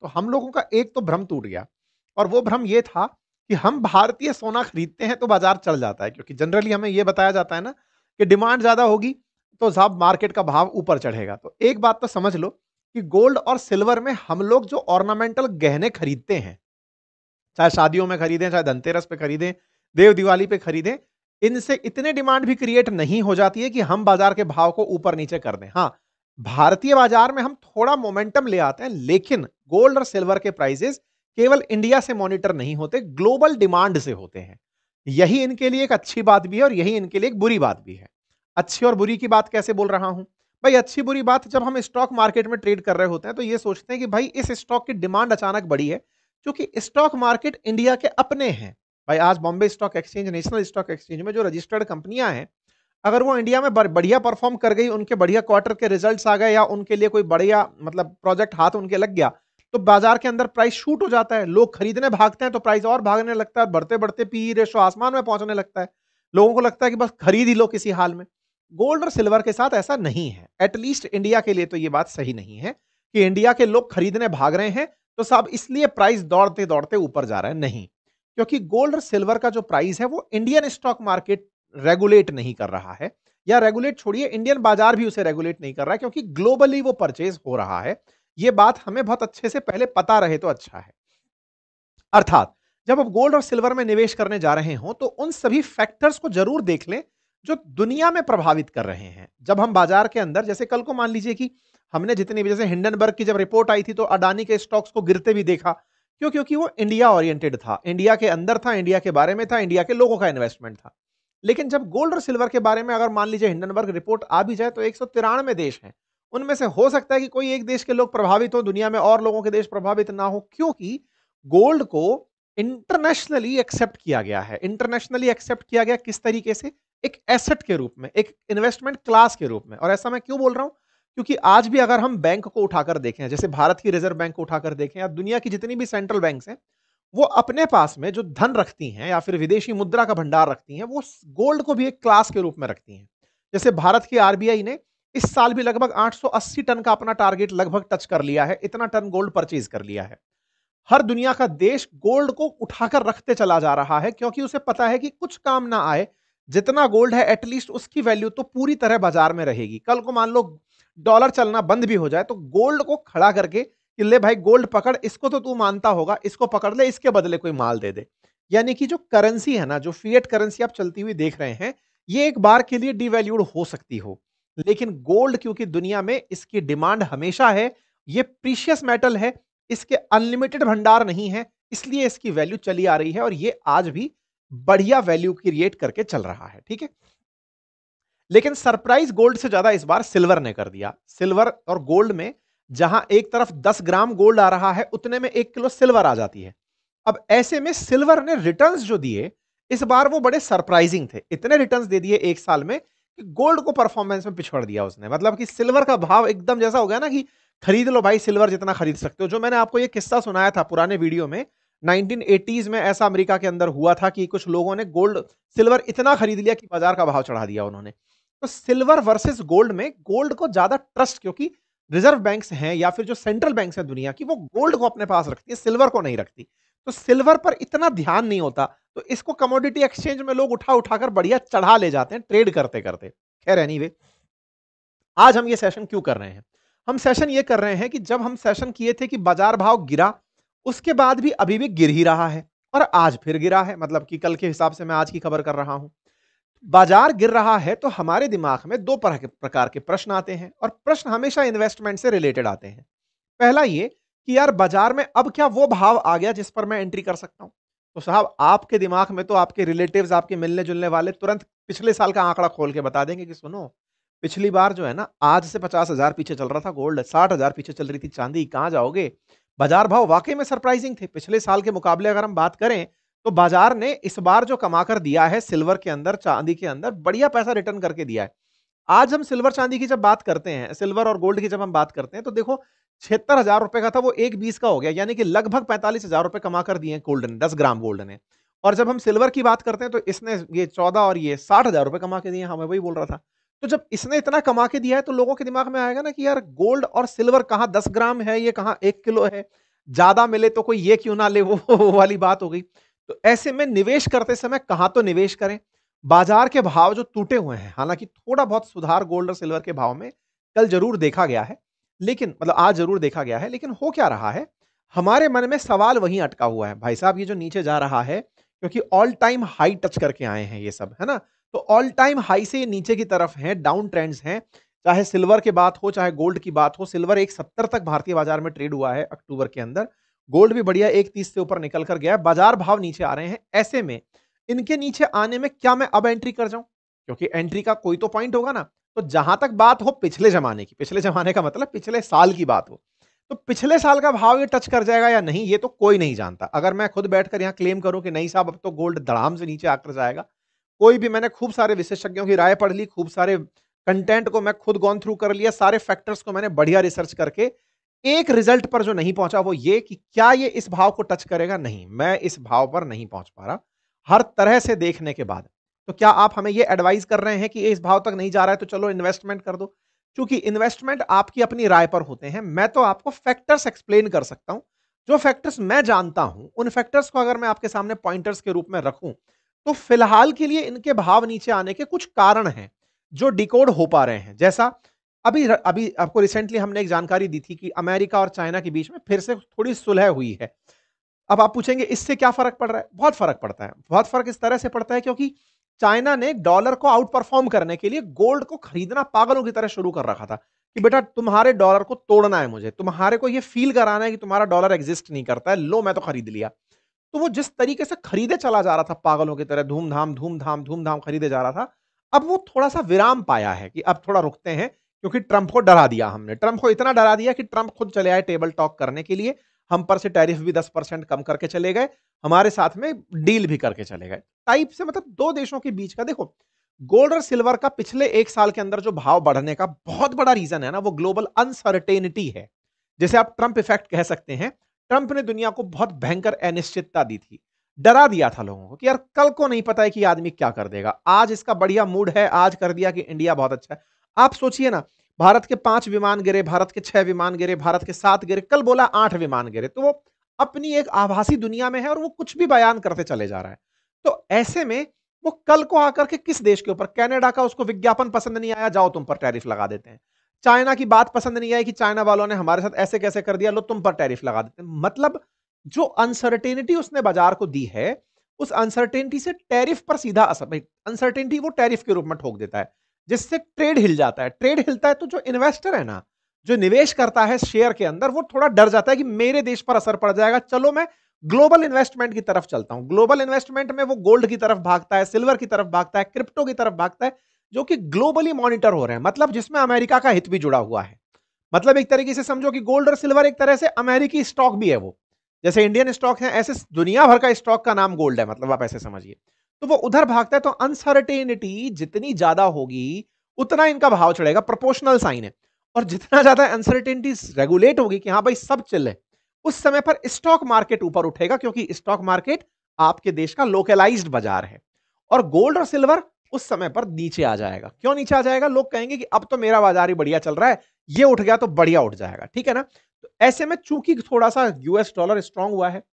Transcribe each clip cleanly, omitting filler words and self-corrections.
तो हम लोगों का एक तो भ्रम टूट गया, और वो भ्रम ये था कि हम भारतीय सोना खरीदते हैं तो बाजार चल जाता है, क्योंकि जनरली हमें ये बताया जाता है ना कि डिमांड ज्यादा होगी तो साहब मार्केट का भाव ऊपर चढ़ेगा। तो एक बात तो समझ लो कि गोल्ड और सिल्वर में हम लोग जो ऑर्नामेंटल गहने खरीदते हैं, चाहे शादियों में खरीदें, चाहे धनतेरस पे खरीदें, देव दिवाली पे खरीदें, इनसे इतने डिमांड भी क्रिएट नहीं हो जाती है कि हम बाजार के भाव को ऊपर नीचे कर दें। हाँ, भारतीय बाजार में हम थोड़ा मोमेंटम ले आते हैं, लेकिन गोल्ड और सिल्वर के प्राइसेस केवल इंडिया से मॉनिटर नहीं होते, ग्लोबल डिमांड से होते हैं। यही इनके लिए एक अच्छी बात भी है और यही इनके लिए एक बुरी बात भी है। अच्छी और बुरी की बात कैसे बोल रहा हूं भाई? अच्छी बुरी बात, जब हम स्टॉक मार्केट में ट्रेड कर रहे होते हैं तो ये सोचते हैं कि भाई इस स्टॉक की डिमांड अचानक बढ़ी है, क्योंकि स्टॉक मार्केट इंडिया के अपने हैं। भाई आज Bombay stock exchange, national stock exchange में जो रजिस्टर्ड कंपनियां हैं, अगर वो इंडिया में बढ़िया परफॉर्म कर गई, उनके बढ़िया क्वार्टर के रिजल्ट्स आ गए, या उनके लिए कोई बढ़िया मतलब प्रोजेक्ट हाथ उनके लग गया, तो बाजार के अंदर प्राइस शूट हो जाता है, लोग खरीदने भागते हैं तो प्राइस और भागने लगता है, बढ़ते बढ़ते पी रेशो आसमान में पहुंचने लगता है। लोगों को लगता है कि बस खरीद ही लो किसी हाल में। गोल्ड और सिल्वर के साथ ऐसा नहीं है, एटलीस्ट इंडिया के लिए तो ये बात सही नहीं है कि इंडिया के लोग खरीदने भाग रहे हैं तो साहब इसलिए प्राइस दौड़ते दौड़ते ऊपर जा रहा है, नहीं। क्योंकि गोल्ड और सिल्वर का जो प्राइस है वो इंडियन स्टॉक मार्केट रेगुलेट नहीं कर रहा है, या रेगुलेट छोड़िए, इंडियन बाजार भी उसे रेगुलेट नहीं कर रहा है, क्योंकि ग्लोबली वो परचेज हो रहा है। ये बात हमें बहुत अच्छे से पहले पता रहे तो अच्छा है। अर्थात जब आप गोल्ड और सिल्वर में निवेश करने जा रहे हो तो उन सभी फैक्टर्स को जरूर देख लें जो दुनिया में प्रभावित कर रहे हैं। जब हम बाजार के अंदर, जैसे कल को मान लीजिए कि हमने जितनी भी, जैसे हिंडनबर्ग की जब रिपोर्ट आई थी तो अडानी के स्टॉक्स को गिरते भी देखा। क्यों? क्योंकि वो इंडिया ओरिएंटेड था, इंडिया के अंदर था, इंडिया के बारे में था, इंडिया के लोगों का इन्वेस्टमेंट था। लेकिन जब गोल्ड और सिल्वर के बारे में अगर मान लीजिए हिंडनबर्ग रिपोर्ट आ भी जाए तो 193 देश हैं, उनमें से हो सकता है कि कोई एक देश के लोग प्रभावित हो, दुनिया में और लोगों के देश प्रभावित ना हो, क्योंकि गोल्ड को इंटरनेशनली एक्सेप्ट किया गया है। इंटरनेशनली एक्सेप्ट किया गया किस तरीके से? एक एसेट के रूप में, एक इन्वेस्टमेंट क्लास के रूप में। और ऐसा मैं क्यों बोल रहा हूं? क्योंकि आज भी अगर हम बैंक को उठाकर देखें, जैसे भारत की रिजर्व बैंक को उठाकर देखें या दुनिया की जितनी भी सेंट्रल बैंक्स हैं, वो अपने पास में जो धन रखती हैं या फिर विदेशी मुद्रा का भंडार रखती हैं, वो गोल्ड को भी एक क्लास के रूप में रखती हैं। जैसे भारत की आरबीआई ने इस साल भी लगभग 880 टन का अपना टारगेट लगभग टच कर लिया है, इतना टन गोल्ड परचेज कर लिया है। हर दुनिया का देश गोल्ड को उठाकर रखते चला जा रहा है, क्योंकि उसे पता है कि कुछ काम ना आए, जितना गोल्ड है एटलीस्ट उसकी वैल्यू तो पूरी तरह बाजार में रहेगी। कल को मान लो डॉलर चलना बंद भी हो जाए तो गोल्ड को खड़ा करके कि ले भाई गोल्ड पकड़, इसको तो तू मानता होगा, इसको पकड़ ले, इसके बदले कोई माल दे दे। यानी कि जो करेंसी है ना, जो फिएट करेंसी आप चलती हुई देख रहे हैं, ये एक बार के लिए डिवैल्यूड हो सकती हो, लेकिन गोल्ड क्योंकि दुनिया में इसकी डिमांड हमेशा है, ये प्रीशियस मेटल है, इसके अनलिमिटेड भंडार नहीं है, इसलिए इसकी वैल्यू चली आ रही है और ये आज भी बढ़िया वैल्यू क्रिएट करके चल रहा है। ठीक है, लेकिन सरप्राइज गोल्ड से ज्यादा इस बार सिल्वर ने कर दिया। सिल्वर और गोल्ड में जहां एक तरफ 10 ग्राम गोल्ड आ रहा है, उतने में 1 किलो सिल्वर आ जाती है। अब ऐसे में सिल्वर ने रिटर्न्स जो दिए इस बार वो बड़े सरप्राइजिंग थे। इतने रिटर्न्स दे दिए एक साल में कि गोल्ड को परफॉर्मेंस में पिछड़ दिया उसने। मतलब कि सिल्वर का भाव एकदम जैसा हो गया ना कि खरीद लो भाई, सिल्वर जितना खरीद सकते हो। जो मैंने आपको ये किस्सा सुनाया था पुराने वीडियो में, 1980s में ऐसा अमेरिका के अंदर हुआ था कि कुछ लोगों ने गोल्ड सिल्वर इतना खरीद लिया कि बाजार का भाव चढ़ा दिया उन्होंने। तो सिल्वर वर्सेस गोल्ड में गोल्ड को ज्यादा ट्रस्ट, क्योंकि रिजर्व बैंक्स हैं या फिर जो सेंट्रल बैंक्स हैं दुनिया की, वो गोल्ड को अपने पास रखती है, सिल्वर को नहीं रखती। तो सिल्वर पर इतना ध्यान नहीं होता, तो इसको कमोडिटी एक्सचेंज में लोग उठा उठाकर बढ़िया चढ़ा ले जाते हैं ट्रेड करते करते। खैर एनीवे, आज हम ये सेशन क्यों कर रहे हैं? हम सेशन ये कर रहे हैं कि जब हम सेशन किए थे कि बाजार भाव गिरा, उसके बाद भी अभी भी गिर ही रहा है और आज फिर गिरा है। मतलब कि कल के हिसाब से मैं आज की खबर कर रहा हूं। बाजार गिर रहा है तो हमारे दिमाग में दो प्रकार के प्रश्न आते हैं, और प्रश्न हमेशा इन्वेस्टमेंट से रिलेटेड आते हैं। पहला ये कि यार बाजार में अब क्या वो भाव आ गया जिस पर मैं एंट्री कर सकता हूं? तो साहब आपके दिमाग में तो आपके रिलेटिव्स, आपके मिलने जुलने वाले तुरंत पिछले साल का आंकड़ा खोल के बता देंगे कि सुनो, पिछली बार जो है ना, आज से 50,000 पीछे चल रहा था गोल्ड, 60,000 पीछे चल रही थी चांदी, कहां जाओगे? बाजार भाव वाकई में सरप्राइजिंग थे पिछले साल के मुकाबले। अगर हम बात करें तो बाजार ने इस बार जो कमाकर दिया है सिल्वर के अंदर, चांदी के अंदर, बढ़िया पैसा रिटर्न करके दिया है। आज हम सिल्वर चांदी की जब बात करते हैं, सिल्वर और गोल्ड की जब हम बात करते हैं, तो देखो 76,000 रुपए का था, वो 1,20 का हो गया, यानी कि लगभग 45,000 रुपए कमा कर दिए गोल्ड ने, 10 ग्राम गोल्ड ने। और जब हम सिल्वर की बात करते हैं तो इसने ये 14 और ये 60,000 रुपए कमा के दिए। हाँ, मैं वही बोल रहा था। तो जब इसने इतना कमा के दिया है तो लोगों के दिमाग में आएगा ना कि यार गोल्ड और सिल्वर कहाँ 10 ग्राम है, ये कहाँ 1 किलो है। ज्यादा मिले तो कोई ये क्यों ना ले, वो वाली बात हो गई। तो ऐसे में निवेश करते समय कहां तो निवेश करें? बाजार के भाव जो टूटे हुए हैं, हालांकि थोड़ा बहुत सुधार गोल्ड और सिल्वर के भाव में कल जरूर देखा गया है, लेकिन मतलब आज जरूर देखा गया है, लेकिन हो क्या रहा है, हमारे मन में सवाल वहीं अटका हुआ है भाई साहब, ये जो नीचे जा रहा है, क्योंकि ऑल टाइम हाई टच करके आए हैं ये सब, है ना? तो ऑल टाइम हाई से ये नीचे की तरफ है, डाउन ट्रेंड्स हैं। चाहे सिल्वर की बात हो, चाहे गोल्ड की बात हो, सिल्वर 170 तक भारतीय बाजार में ट्रेड हुआ है अक्टूबर के अंदर। गोल्ड भी बढ़िया 130 से ऊपर निकल कर गया है, बाजार भाव नीचे आ रहे हैं। ऐसे में इनके नीचे आने में क्या मैं अब एंट्री कर जाऊं? क्योंकि एंट्री का कोई तो पॉइंट होगा ना। तो जहां तक बात हो पिछले जमाने की, पिछले जमाने का मतलब पिछले साल की बात हो, तो पिछले साल का भाव ये टच कर जाएगा या नहीं, ये तो कोई नहीं जानता। अगर मैं खुद बैठकर यहां क्लेम करूं कि नहीं साहब अब तो गोल्ड धड़ाम से नीचे आकर जाएगा, कोई भी, मैंने खूब सारे विशेषज्ञों की राय पढ़ ली, खूब सारे कंटेंट को मैं खुद गॉन थ्रू कर लिया, सारे फैक्टर्स को मैंने बढ़िया रिसर्च करके एक रिजल्ट पर जो नहीं पहुंचा वो ये कि क्या ये इस भाव को टच करेगा? नहीं, मैं इस भाव पर नहीं पहुंच पा रहा हर तरह से देखने के बाद। तो क्या आप हमें ये एडवाइस कर रहे हैं कि ये इस भाव तक नहीं जा रहा है तो चलो इन्वेस्टमेंट कर दो? क्योंकि इन्वेस्टमेंट आपकी अपनी राय पर होते हैं, मैं तो आपको फैक्टर्स एक्सप्लेन कर सकता हूं। जो फैक्टर्स मैं जानता हूं, उन फैक्टर्स को अगर मैं आपके सामने पॉइंटर्स के रूप में रखूं, तो फिलहाल के लिए इनके भाव नीचे आने के कुछ कारण हैं जो डिकोड हो पा रहे हैं। जैसा अभी अभी आपको रिसेंटली हमने एक जानकारी दी थी कि अमेरिका और चाइना के बीच में फिर से थोड़ी सुलह हुई है। अब आप पूछेंगे इससे क्या फर्क पड़ रहा है? बहुत फर्क पड़ता है। बहुत फर्क इस तरह से पड़ता है क्योंकि चाइना ने डॉलर को आउट परफॉर्म करने के लिए गोल्ड को खरीदना पागलों की तरह शुरू कर रखा था कि बेटा तुम्हारे डॉलर को तोड़ना है, मुझे तुम्हारे को ये फील कराना है कि तुम्हारा डॉलर एग्जिस्ट नहीं करता है, लो मैं तो खरीद लिया। तो वो जिस तरीके से खरीदे चला जा रहा था पागलों की तरह, धूमधाम धूमधाम धूमधाम खरीदे जा रहा था, अब वो थोड़ा सा विराम पाया है कि अब थोड़ा रुकते हैं, क्योंकि ट्रंप को डरा दिया हमने। ट्रंप को इतना डरा दिया कि ट्रंप खुद चले आए टेबल टॉक करने के लिए, हम पर से टैरिफ भी 10% कम करके चले गए, हमारे साथ में डील भी करके चले गए टाइप से। मतलब दो देशों के बीच का देखो, गोल्ड और सिल्वर का पिछले एक साल के अंदर जो भाव बढ़ने का बहुत बड़ा रीजन है ना, वो ग्लोबल अनसर्टेनिटी है, जिसे आप ट्रंप इफेक्ट कह सकते हैं। ट्रंप ने दुनिया को बहुत भयंकर अनिश्चितता दी थी, डरा दिया था लोगों को कि यार कल को नहीं पता है कि आदमी क्या कर देगा। आज इसका बढ़िया मूड है, आज कर दिया कि इंडिया बहुत अच्छा है। आप सोचिए ना, भारत के 5 विमान गिरे, भारत के 6 विमान गिरे, भारत के 7 गिरे, कल बोला 8 विमान गिरे। तो वो अपनी एक आभासी दुनिया में है और वो कुछ भी बयान करते चले जा रहा है। तो ऐसे में वो कल को आकर के किस देश के ऊपर, कनाडा का उसको विज्ञापन पसंद नहीं आया, जाओ तुम पर टैरिफ लगा देते हैं। चाइना की बात पसंद नहीं आई कि चाइना वालों ने हमारे साथ ऐसे कैसे कर दिया, लो तुम पर टैरिफ लगा देते हैं। मतलब जो अनसर्टेनिटी उसने बाजार को दी है, उस अनसर्टेनिटी से टैरिफ पर सीधा असर, भाई अनसर्टेनिटी वो टैरिफ के रूप में ठोक देता है, जिससे ट्रेड हिल जाता है। ट्रेड हिलता है तो जो इन्वेस्टर है ना, जो निवेश करता है शेयर के अंदर, वो थोड़ा डर जाता है कि मेरे देश पर असर पड़ जाएगा, चलो मैं ग्लोबल इन्वेस्टमेंट की तरफ चलता हूं। ग्लोबल इन्वेस्टमेंट में वो गोल्ड की तरफ भागता है, सिल्वर की तरफ भागता है, क्रिप्टो की तरफ भागता है, जो कि ग्लोबली मॉनिटर हो रहे हैं, मतलब जिसमें अमेरिका का हित भी जुड़ा हुआ है। मतलब एक तरीके से समझो कि गोल्ड और सिल्वर एक तरह से अमेरिकी स्टॉक भी है वो, जैसे इंडियन स्टॉक है, ऐसे दुनिया भर का स्टॉक का नाम गोल्ड है, मतलब आप ऐसे समझिए। तो वो उधर भागता है। तो अनसर्टेनिटी जितनी ज्यादा होगी उतना इनका भाव चढ़ेगा, प्रोपोर्शनल साइन है। और जितना ज्यादा अनसर्टेनिटी रेगुलेट होगी कि हाँ भाई सब चिल है, उस समय पर स्टॉक मार्केट ऊपर उठेगा, क्योंकि स्टॉक मार्केट आपके देश का लोकलाइज्ड बाजार है। और गोल्ड और सिल्वर उस समय पर नीचे आ जाएगा। क्यों नीचे आ जाएगा? लोग कहेंगे कि अब तो मेरा बाजार ही बढ़िया चल रहा है, ये उठ गया तो बढ़िया उठ जाएगा, ठीक है ना? तो ऐसे में चूंकि थोड़ा सा यूएस डॉलर स्ट्रांग हुआ है,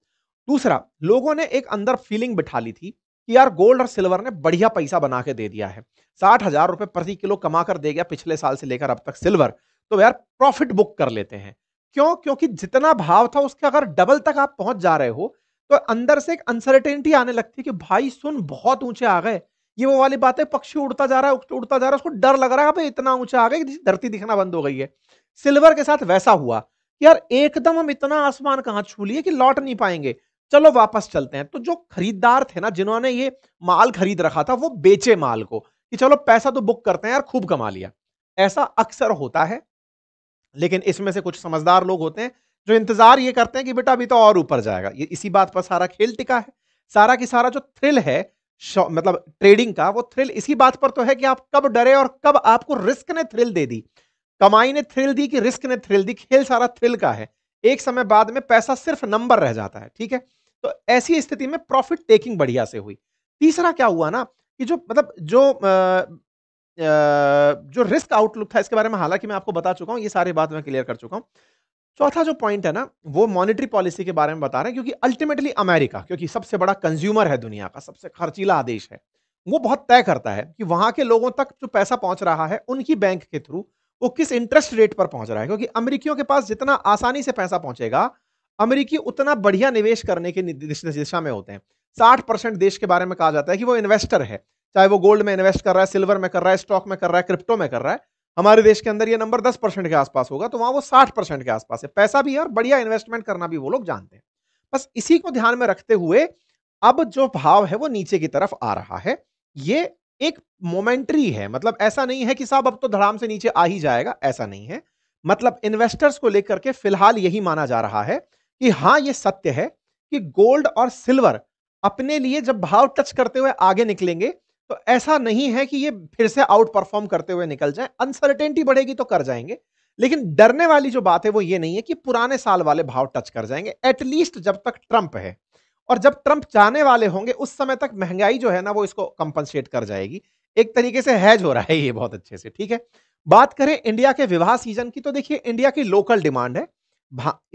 दूसरा लोगों ने एक अंदर फीलिंग बिठा ली थी कि यार गोल्ड और सिल्वर ने बढ़िया पैसा बना के दे दिया है, 60,000 रुपए प्रति किलो कमा कर दे गया पिछले साल से लेकर अब तक सिल्वर, तो यार प्रॉफिट बुक कर लेते हैं। क्यों? क्योंकि जितना भाव था उसके अगर डबल तक आप पहुंच जा रहे हो, तो अंदर से एक अनसर्टेनिटी आने लगती है कि भाई सुन बहुत ऊंचे आ गए। ये वो वाली बात है, पक्षी उड़ता जा रहा है, उड़ता जा रहा है, उसको डर लग रहा है भाई इतना ऊंचा आ गया कि धरती दिखना बंद हो गई है। सिल्वर के साथ वैसा हुआ, यार एकदम हम इतना आसमान कहां छू लिए कि लौट नहीं पाएंगे, चलो वापस चलते हैं। तो जो खरीदार थे ना, जिन्होंने ये माल खरीद रखा था, वो बेचे माल को कि चलो पैसा तो बुक करते हैं यार, खूब कमा लिया। ऐसा अक्सर होता है, लेकिन इसमें से कुछ समझदार लोग होते हैं जो इंतजार ये करते हैं कि बेटा अभी तो और ऊपर जाएगा। ये इसी बात पर सारा खेल टिका है। सारा की सारा जो थ्रिल है मतलब ट्रेडिंग का, वो थ्रिल इसी बात पर तो है कि आप कब डरे और कब आपको रिस्क ने थ्रिल दे दी, कमाई ने थ्रिल दी कि रिस्क ने थ्रिल दी। खेल सारा थ्रिल का है। एक समय बाद में पैसा सिर्फ नंबर रह जाता है, ठीक है? तो ऐसी स्थिति में प्रॉफिट टेकिंग बढ़िया से हुई। तीसरा क्या हुआ ना कि जो मतलब जो रिस्क आउटलुक था, इसके बारे में हालांकि मैं आपको बता चुका हूं, ये सारी बात मैं क्लियर कर चुका हूं। चौथा जो पॉइंट है ना, वो मॉनेटरी पॉलिसी के बारे में बता रहे हैं, क्योंकि अल्टीमेटली अमेरिका, क्योंकि सबसे बड़ा कंज्यूमर है दुनिया का, सबसे खर्चीला देश है, वो बहुत तय करता है कि वहां के लोगों तक जो पैसा पहुंच रहा है उनकी बैंक के थ्रू, वो किस इंटरेस्ट रेट पर पहुंच रहा है। क्योंकि अमेरिकियों के पास जितना आसानी से पैसा पहुंचेगा, अमेरिकी उतना बढ़िया निवेश करने की दिशा में होते हैं। 60% देश के बारे में कहा जाता है कि वो इन्वेस्टर है, चाहे वो गोल्ड में इन्वेस्ट कर रहा है, सिल्वर में कर रहा है, स्टॉक में कर रहा है, क्रिप्टो में कर रहा है। हमारे देश के अंदर ये नंबर 10% के आसपास होगा, तो वहां वो 60% के आसपास है। पैसा भी है और बढ़िया इन्वेस्टमेंट करना भी वो लोग जानते हैं। बस इसी को ध्यान में रखते हुए अब जो भाव है वो नीचे की तरफ आ रहा है। ये एक मोमेंटरी है, मतलब ऐसा नहीं है कि साहब अब तो धड़ाम से नीचे आ ही जाएगा, ऐसा नहीं है। मतलब इन्वेस्टर्स को लेकर के फिलहाल यही माना जा रहा है कि हां, ये सत्य है कि गोल्ड और सिल्वर अपने लिए जब भाव टच करते हुए आगे निकलेंगे, तो ऐसा नहीं है कि ये फिर से आउट परफॉर्म करते हुए निकल जाए। अनसर्टेनिटी बढ़ेगी तो कर जाएंगे, लेकिन डरने वाली जो बात है वो ये नहीं है कि पुराने साल वाले भाव टच कर जाएंगे, एटलीस्ट जब तक ट्रंप है। और जब ट्रंप जाने वाले होंगे उस समय तक महंगाई जो है ना, वो इसको कंपनसेट कर जाएगी। एक तरीके से हैज हो रहा है ये बहुत अच्छे से, ठीक है। बात करें इंडिया के विवाह सीजन की, तो देखिए इंडिया की लोकल डिमांड है।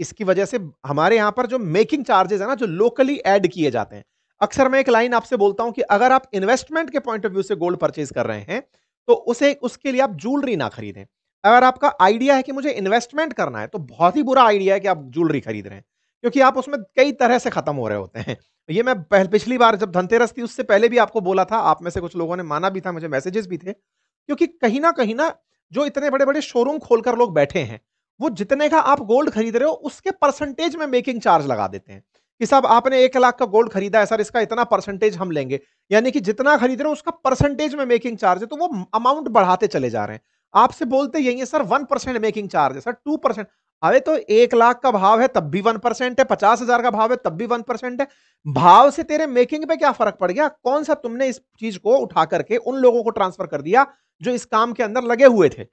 इसकी वजह से हमारे यहां पर जो मेकिंग चार्जेस है ना, जो लोकली ऐड किए जाते हैं, अक्सर मैं एक लाइन आपसे बोलता हूं कि अगर आप इन्वेस्टमेंट के पॉइंट ऑफ व्यू से गोल्ड परचेज कर रहे हैं, तो उसे उसके लिए आप ज्वेलरी ना खरीदें। अगर आपका आइडिया है कि मुझे इन्वेस्टमेंट करना है, तो बहुत ही बुरा आइडिया है कि आप ज्वेलरी खरीद रहे हैं, क्योंकि आप उसमें कई तरह से खत्म हो रहे होते हैं। ये मैं पिछली बार जब धनतेरस थी उससे पहले भी आपको बोला था, आप में से कुछ लोगों ने माना भी था, मुझे मैसेजेस भी थे। क्योंकि कहीं ना जो इतने बड़े बड़े शोरूम खोलकर लोग बैठे हैं, वो जितने का आप गोल्ड खरीद रहे हो उसके परसेंटेज में मेकिंग चार्ज लगा देते हैं कि साहब आपने 1 लाख का गोल्ड खरीदा है सर, इसका इतना परसेंटेज हम लेंगे। यानी कि जितना खरीद रहे हो उसका परसेंटेज में मेकिंग चार्ज है, तो वो अमाउंट बढ़ाते चले जा रहे हैं। आपसे बोलते यही है सर 1% मेकिंग चार्ज है, सर 2%। अरे तो 1 लाख का भाव है तब भी 1% है, 50,000 का भाव है तब भी 1% है। भाव से तेरे मेकिंग पे क्या फर्क पड़ गया? कौन सा तुमने इस चीज को उठा करके उन लोगों को ट्रांसफर कर दिया जो इस काम के अंदर लगे हुए थे?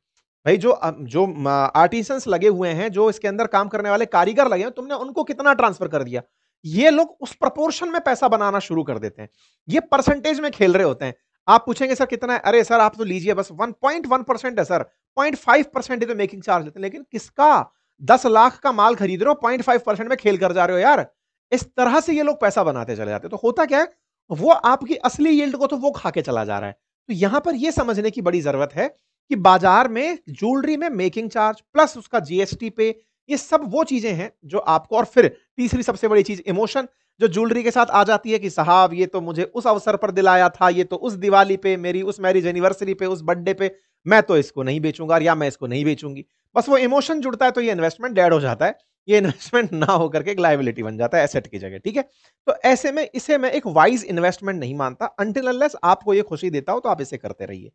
भाई जो आर्टिसंस लगे हुए हैं, जो इसके अंदर काम करने वाले कारीगर लगे हैं, तुमने उनको कितना ट्रांसफर कर दिया? ये लोग उस प्रपोर्शन में पैसा बनाना शुरू कर देते हैं। ये परसेंटेज में खेल रहे होते हैं। आप पूछेंगे सर कितना है? अरे सर आप तो लीजिए बस 1.1% है सर, 0.5% ही तो मेकिंग चार्ज लेते हैं। लेकिन किसका? 10 लाख का माल खरीद रहे हो, 0.5% में खेल कर जा रहे हो यार। इस तरह से ये लोग पैसा बनाते चले जाते हैं। तो होता क्या है, वो आपकी असली यील्ड को तो वो खा के चला जा रहा है। तो यहां पर यह समझने की बड़ी जरूरत है कि बाजार में ज्वेलरी में मेकिंग चार्ज प्लस उसका जीएसटी पे, ये सब वो चीजें हैं जो आपको, और फिर तीसरी सबसे बड़ी चीज इमोशन जो ज्वेलरी के साथ आ जाती है कि साहब ये तो मुझे उस अवसर पर दिलाया था, ये तो उस दिवाली पे, मेरी उस मैरिज एनिवर्सरी पे, उस बर्थडे पे, मैं तो इसको नहीं बेचूंगा या मैं इसको नहीं बेचूंगी। बस वो इमोशन जुड़ता है तो ये इन्वेस्टमेंट डेड हो जाता है। ये इन्वेस्टमेंट ना होकर के एक लायबिलिटी बन जाता है एसेट की जगह, ठीक है। तो ऐसे में इसे मैं एक वाइज इन्वेस्टमेंट नहीं मानता। अनटिल अनलेस आपको ये खुशी देता हो तो आप इसे करते रहिए।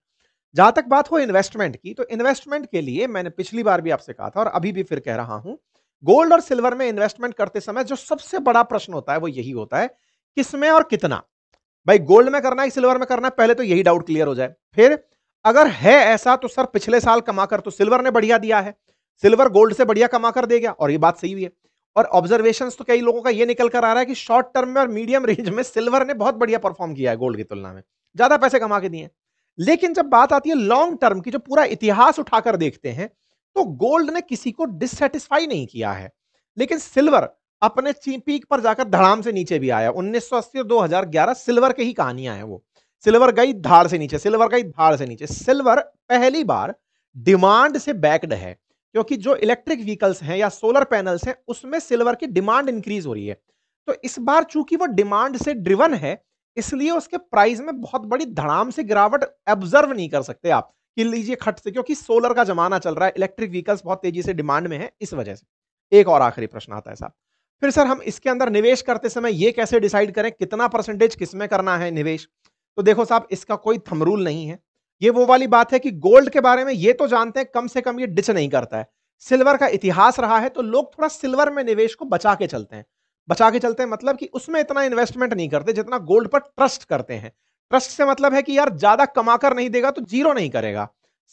जहां तक बात हो इन्वेस्टमेंट की, तो इन्वेस्टमेंट के लिए मैंने पिछली बार भी आपसे कहा था और अभी भी फिर कह रहा हूं, गोल्ड और सिल्वर में इन्वेस्टमेंट करते समय जो सबसे बड़ा प्रश्न होता है वो यही होता है, किसमें और कितना। भाई गोल्ड में करना है सिल्वर में करना है, पहले तो यही डाउट क्लियर हो जाए। फिर अगर है ऐसा तो सर पिछले साल कमाकर तो सिल्वर ने बढ़िया दिया है, सिल्वर गोल्ड से बढ़िया कमा कर दे गया, और ये बात सही भी है। और ऑब्जर्वेशंस तो कई लोगों का ये निकल कर आ रहा है कि शॉर्ट टर्म में और मीडियम रेंज में सिल्वर ने बहुत बढ़िया परफॉर्म किया है गोल्ड की तुलना में, ज्यादा पैसे कमा के दिए। लेकिन जब बात आती है लॉन्ग टर्म की, जो पूरा इतिहास उठाकर देखते हैं, तो गोल्ड ने किसी को डिससेटिस्फाई नहीं किया है। लेकिन सिल्वर अपने पीक पर जाकर धड़ाम से नीचे भी आया। 1980 और 2011 सिल्वर के ही कहानियां हैं वो। सिल्वर गई धाड़ से नीचे, सिल्वर गई धाड़ से नीचे। सिल्वर पहली बार डिमांड से बैक्ड है, क्योंकि जो इलेक्ट्रिक व्हीकल्स हैं या सोलर पैनल्स हैं उसमें सिल्वर की डिमांड इंक्रीज हो रही है। तो इस बार चूंकि वो डिमांड से ड्रिवन है, इसलिए उसके प्राइस में बहुत बड़ी धड़ाम से गिरावट ऑब्जर्व नहीं कर सकते आप कि लीजिए खट से, क्योंकि सोलर का जमाना चल रहा है, इलेक्ट्रिक व्हीकल्स बहुत तेजी से डिमांड में है इस वजह से। एक और आखिरी प्रश्न आता है साहब, फिर सर हम इसके अंदर निवेश करते समय ये कैसे डिसाइड करें कितना परसेंटेज किसमें करना है निवेश? तो देखो साहब, इसका कोई थंब रूल नहीं है। ये वो वाली बात है कि गोल्ड के बारे में ये तो जानते हैं कम से कम ये डिच नहीं करता है। सिल्वर का इतिहास रहा है तो लोग थोड़ा सिल्वर में निवेश को बचा के चलते हैं। बचा के चलते हैं मतलब कि उसमें इतना इन्वेस्टमेंट नहीं करते जितना गोल्ड पर ट्रस्ट करते हैं। ट्रस्ट से मतलब है कि यार ज्यादा कमाकर नहीं देगा तो जीरो नहीं करेगा।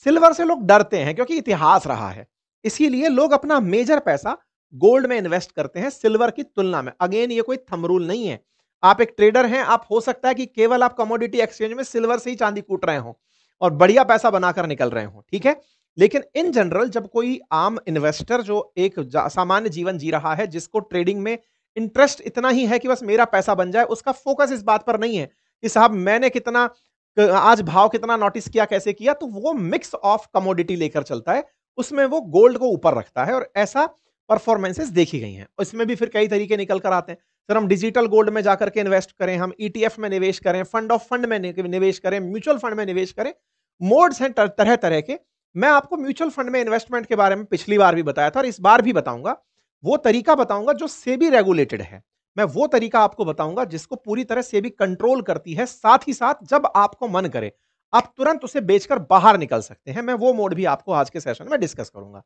सिल्वर से लोग डरते हैं क्योंकि इतिहास रहा है, इसीलिए लोग अपना मेजर पैसा गोल्ड में इन्वेस्ट करते हैं सिल्वर की तुलना में। अगेन ये कोई थंब रूल नहीं है। आप एक ट्रेडर हैं, आप हो सकता है कि केवल आप कमोडिटी एक्सचेंज में सिल्वर से ही चांदी कूट रहे हो और बढ़िया पैसा बनाकर निकल रहे हो, ठीक है। लेकिन इन जनरल जब कोई आम इन्वेस्टर जो एक सामान्य जीवन जी रहा है, जिसको ट्रेडिंग में इंटरेस्ट इतना ही है कि बस मेरा पैसा बन जाए, उसका फोकस इस बात पर नहीं है कि साहब मैंने कितना आज भाव कितना नोटिस किया, कैसे किया, तो वो मिक्स ऑफ कमोडिटी लेकर चलता है। उसमें वो गोल्ड को ऊपर रखता है और ऐसा परफॉर्मेंसेस देखी गई हैं। इसमें भी फिर कई तरीके निकल कर आते हैं। सर हम डिजिटल गोल्ड में जाकर के इन्वेस्ट करें, हम ईटीएफ में निवेश करें, फंड ऑफ फंड में निवेश करें, म्यूचुअल फंड में निवेश करें, मोड्स हैं तरह तरह के। मैं आपको म्यूचुअल फंड में इन्वेस्टमेंट के बारे में पिछली बार भी बताया था और इस बार भी बताऊंगा। वो तरीका बताऊंगा जो सेबी रेगुलेटेड है। मैं वो तरीका आपको बताऊंगा जिसको पूरी तरह सेबी कंट्रोल करती है। साथ ही साथ जब आपको मन करे आप तुरंत उसे बेचकर बाहर निकल सकते हैं। मैं वो मोड भी आपको आज के सेशन में डिस्कस करूंगा।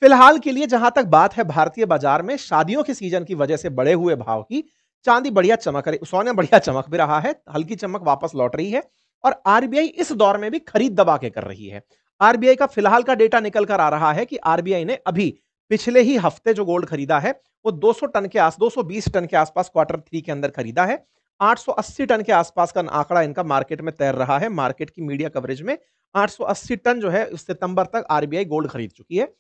फिलहाल के लिए जहां तक बात है भारतीय बाजार में शादियों के सीजन की वजह से बढ़े हुए भाव की, चांदी बढ़िया चमक रही, सोना बढ़िया चमक भी रहा है, हल्की चमक वापस लौट रही है और आरबीआई इस दौर में भी खरीद दबा के कर रही है। आरबीआई का फिलहाल का डेटा निकल कर आ रहा है कि आरबीआई ने अभी पिछले ही हफ्ते जो गोल्ड खरीदा है वो 200 टन के 220 टन के आसपास क्वार्टर 3 के अंदर खरीदा है। 880 टन के आसपास का आंकड़ा इनका मार्केट में तैर रहा है। मार्केट की मीडिया कवरेज में 880 टन जो है सितंबर तक आरबीआई गोल्ड खरीद चुकी है।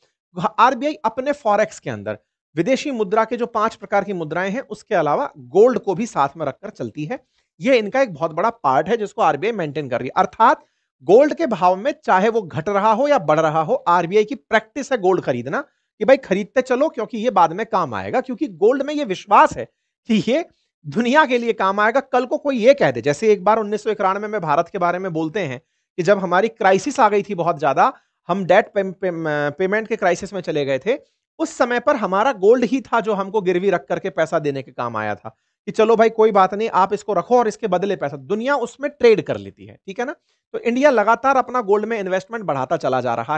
आरबीआई अपने फॉरेक्स के अंदर विदेशी मुद्रा के जो 5 प्रकार की मुद्राएं हैं उसके अलावा गोल्ड को भी साथ में रखकर चलती है। यह इनका एक बहुत बड़ा पार्ट है जिसको आरबीआई मेंटेन कर रही है। अर्थात गोल्ड के भाव में चाहे वो घट रहा हो या बढ़ रहा हो, आरबीआई की प्रैक्टिस है गोल्ड खरीदना कि भाई खरीदते चलो क्योंकि ये बाद में काम आएगा। क्योंकि गोल्ड में ये विश्वास है कि ये दुनिया के लिए काम आएगा। कल को कोई ये कह दे, जैसे एक बार 1991 में भारत के बारे में बोलते हैं कि जब हमारी क्राइसिस आ गई थी बहुत ज्यादा, हम डेट पेमेंट के क्राइसिस में चले गए थे, उस समय पर हमारा गोल्ड ही था जो हमको गिरवी रख करके पैसा देने के काम आया था कि चलो भाई कोई बात नहीं, आप इसको रखो और इसके बदले पैसा, दुनिया उसमें ट्रेड कर लेती है। ठीक है ना। तो इंडिया लगातार अपना गोल्ड में इन्वेस्टमेंट बढ़ाता चला जा रहा है।